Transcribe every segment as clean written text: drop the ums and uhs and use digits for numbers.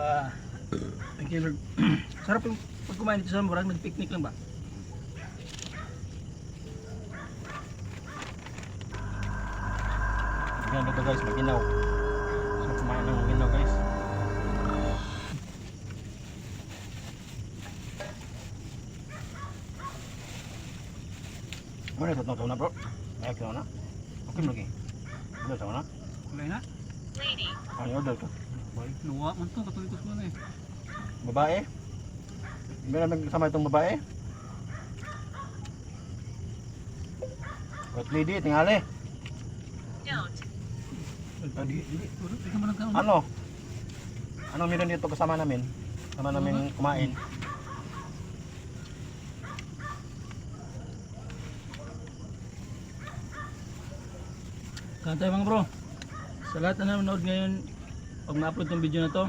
Thank you Lord. Sarap yung pag kumain dito sa Murag, nag-picnic lang ba? Yan dito guys, maginaw. So kumain ng maginaw guys. Mana ito na bro? Ayak na na. Okay lagi. Ano sa na? Kulay na? Ano order ka? Balik nuwa man to, katulitos mo na eh. Babae? Meron nagsama itong babae? Wait lady, tingali. Di ka mo nagkaon. Ano? Anong meron dito kasama namin? Kasama namin kumain. Kantay mga bro. Sa lahat na nanonood ngayon, pag na-upload tong video na to,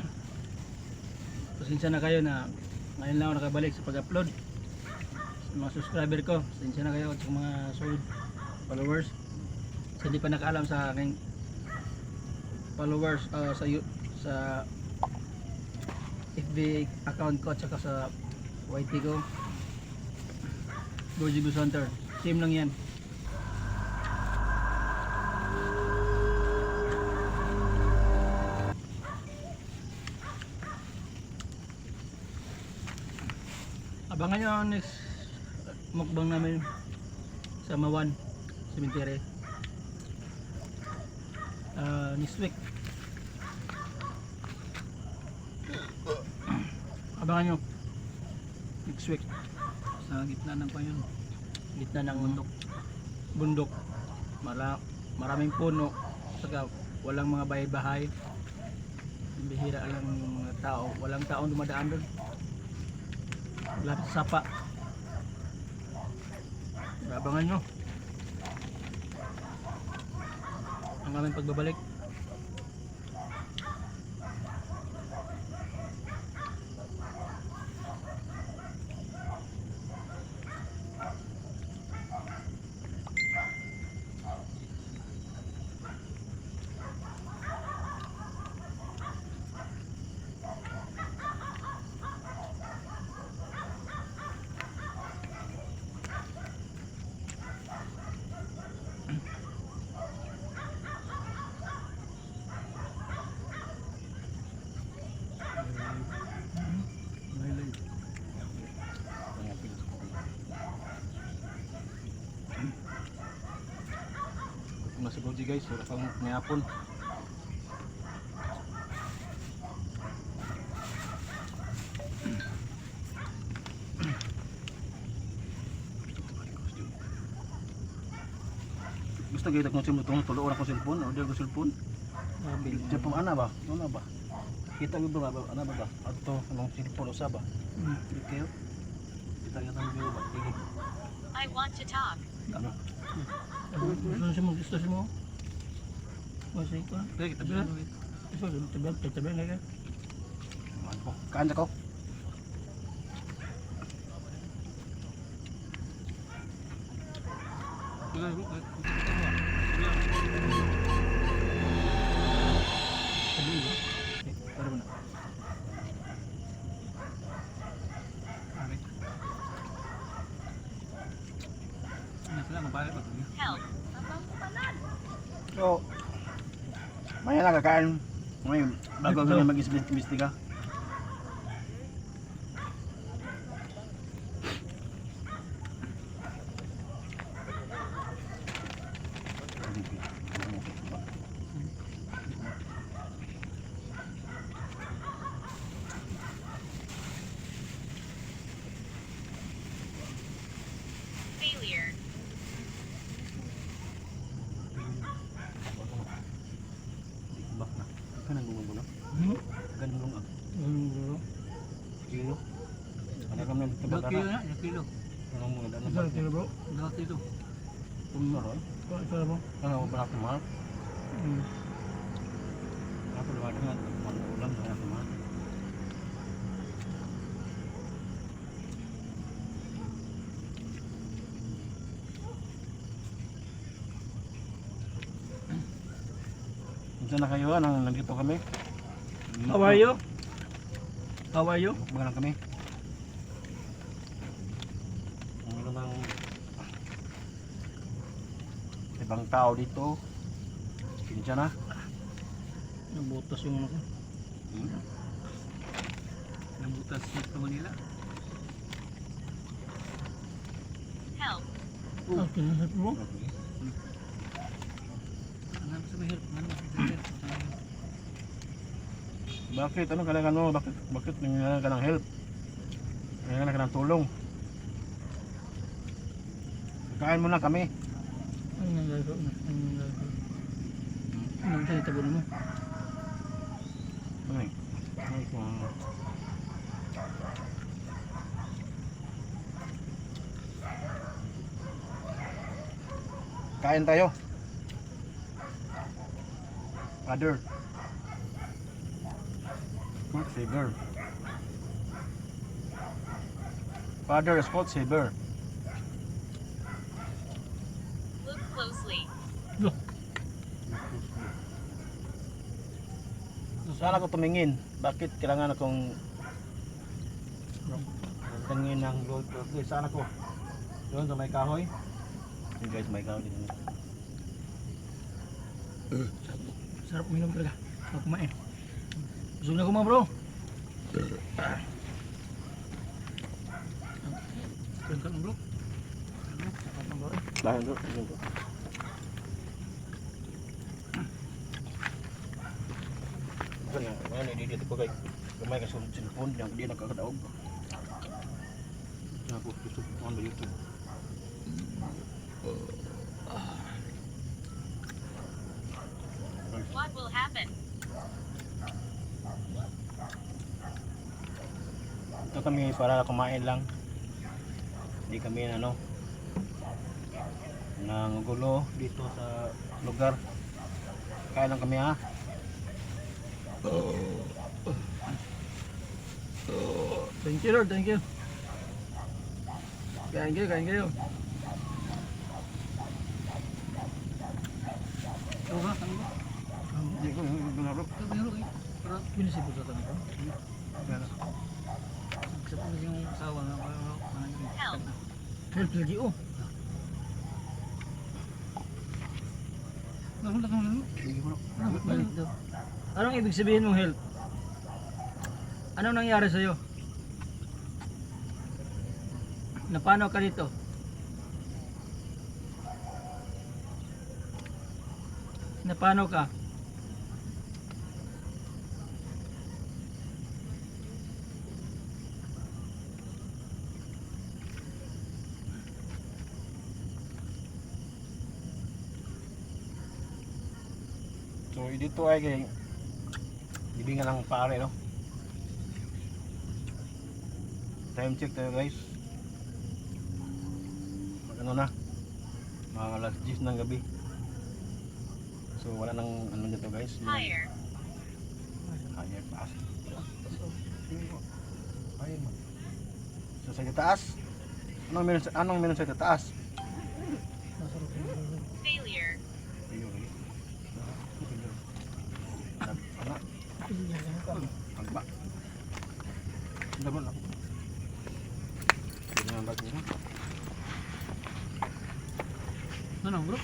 pasensya na kayo na ngayon lang ako nakabalik sa pag-upload. Sa mga subscriber ko, pasensya na kayo at sa mga solid followers. Sa hindi pa nakaalam sa aking followers sa FB account ko at saka sa YT ko, Gorgie Hunter, same lang yan. Abangan nyo ang next mukbang namin sa Mawan Cemetery next week. Abangan nyo next week sa gitna ng payon, gitna ng bundok, maraming puno, saka walang mga bahay-bahay, bihira lang yung mga tao, walang taong dumadaan doon, lapit sa sapa. Abangan nyo ang aming pagbabalik. Nasa Gorgie guys, wala pang mayapon. Gusto kayo takong simutong tulo orang ko cellphone, order ko cellphone. Diyan pang ana ba? Ano ba? Kita mo ba ana ba? Ato anong cellphone usa ba? Okay. Kita nga tang video ba? Sige. I want to talk. Ano? Gusto mo? Masay ko. Kaya kita bilang. Gusto tabi nga ka. Kain ako. Help. So, maya na kakain. Ngayon, bago kami mag-imbestiga. Failure. Bak na. Kanang gumagulong. Ganulong ah. Kilo. Ada kami tebak Kilo na, kilo. Anong mga daan Isang kilo bro, 2 kilo. Puno ron. Ito na bro. Ano ba ako mahal? Ako luwag nga ulam na ako mahal. Diyan na kayo, nandito kami. How are you? How are you? Mga lang kami. Ang namang ibang tao dito. Kinsa na. Nabutas yung ano ko. Hmm? Nabutas ito nila. Help. Oh, kinahat mo? Okay. Ano sa may help? Ano sa may help? Bakit? Ano kailangan mo? Bakit nangyayari ka ng help? Nangyayari ka ng tulong? Kain mo na kami. Ano nga gagawin? Ano nga gagawin? Ano ang tinitabon mo? Ay. Ay, wow. Kain tayo. Father. Sport saver. Father, sport saver. Look closely. Saan ako tumingin? Bakit kailangan akong tingin ng Lord? Okay, saan ako? Doon sa may kahoy? Yung guys, may kahoy dito. Sarap minum talaga. Ako kumain. Busog na ko mga bro. Kaya ka bro. Sarap ng bro. Bahan bro, tingin ko. Ngayon, dito ko kay gamay ka sa cellphone, yung di nakakadaog. Ako, gusto ko on YouTube. What will happen? Ito kami para kumain lang. Hindi kami nangugulo dito sa lugar. Kaya lang kami ha. Thank you Lord, thank you. Kain kayo. Ito ba? Ano ba? Hindi ko ginaro. Ito ba yun? Pero binisipot sa tanong ko. Sa pag yung asawa nga. Help. Help lagi oh. Ano? Sige bro. Balik daw. Anong ibig sabihin mong help? Anong nangyari sa'yo? Napano ka dito? Napano ka? So dito ay kay libingan lang pare no. Time check tayo guys. Ano na? Mga alas 10 ng gabi. So wala nang ano dito guys. Higher. Higher taas. Higher man. So sa taas. Anong meron sa taas? Failure. Ayun. Ano? Agba. Double lang. Ganyan ba ito? Ano bro?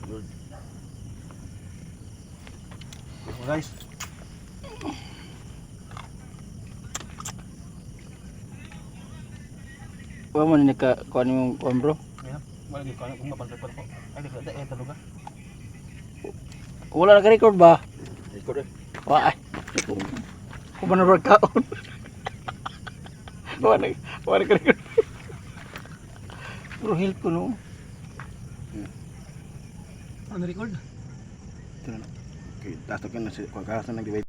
Good. So guys, Wa mo ni ka kuan mo kuan bro? yeah, lagi ko kung mapan-record ko. Ay, di talaga. Wala na ka-record ba? Record eh. Wa ay. Ko ba na workout? Wala ka-record. Bro, help ko no. Ano record? Ito na. Okay, taas na si kung kasa nag-debate.